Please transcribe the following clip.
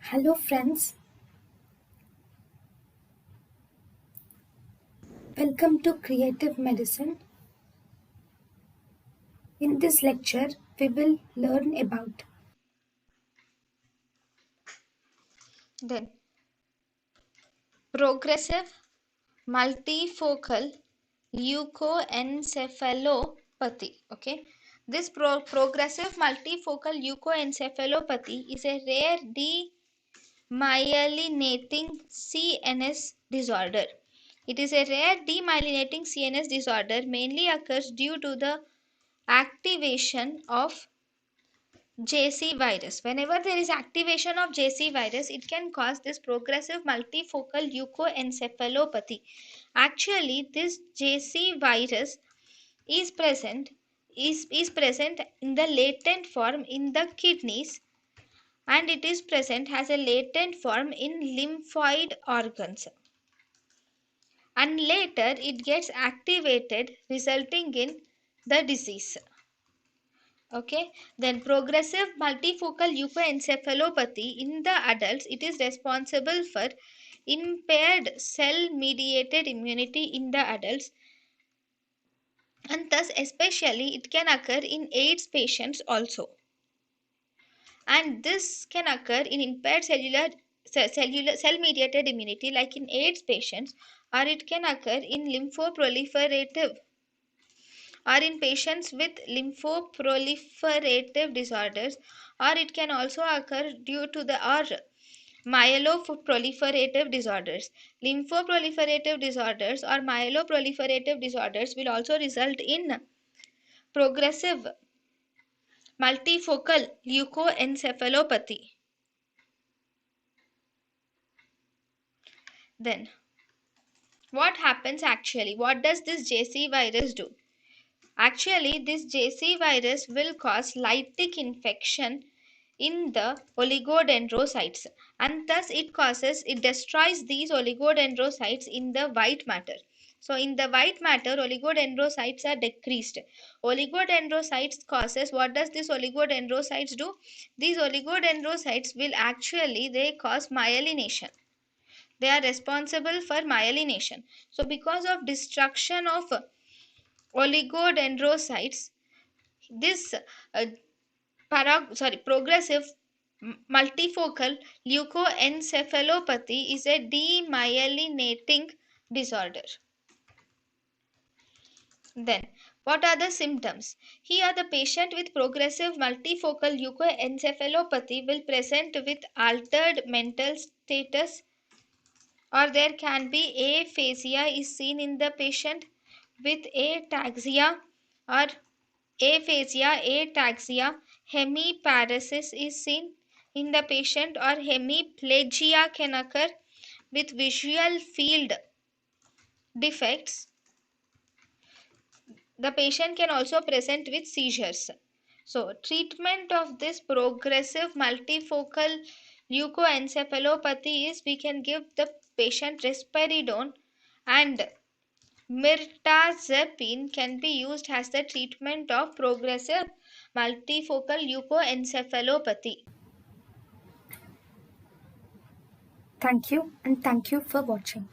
Hello friends, welcome to Creative Medicine. In this lecture, we will learn about Then progressive multifocal leukoencephalopathy. Okay, this progressive multifocal leukoencephalopathy is a rare demyelinating CNS disorder. It is a rare demyelinating CNS disorder mainly occurs due to the activation of JC virus. Whenever there is activation of JC virus, it can cause this progressive multifocal leukoencephalopathy. Actually, this JC virus is present is present in the latent form in the kidneys, and it is present as a latent form in lymphoid organs, and later it gets activated resulting in the disease. Okay, then progressive multifocal leukoencephalopathy in the adults, it is responsible for impaired cell mediated immunity in the adults, and thus especially it can occur in AIDS patients also, and this can occur in impaired cellular cell mediated immunity like in AIDS patients, or it can occur in lymphoproliferative or in patients with lymphoproliferative disorders, or it can also occur due to the or myeloproliferative disorders. Lymphoproliferative disorders or myeloproliferative disorders will also result in progressive multifocal leukoencephalopathy. Then what happens actually? What does this JC virus do? Actually, this JC virus will cause lytic infection in the oligodendrocytes, and thus it destroys these oligodendrocytes in the white matter. So in the white matter, oligodendrocytes are decreased. Oligodendrocytes causes, what does this oligodendrocytes do? These oligodendrocytes will actually, they cause myelination. They are responsible for myelination. So because of destruction of oligodendrocytes, this progressive multifocal leukoencephalopathy is a demyelinating disorder. Then, what are the symptoms? Here, the patient with progressive multifocal leukoencephalopathy will present with altered mental status, or there can be aphasia is seen in the patient with ataxia or ataxia, hemiparesis is seen in the patient, or hemiplegia can occur with visual field defects. The patient can also present with seizures. So, treatment of this progressive multifocal leukoencephalopathy is we can give the patient risperidone, and mirtazapine can be used as the treatment of progressive multifocal leukoencephalopathy. thank you and thank you for watching.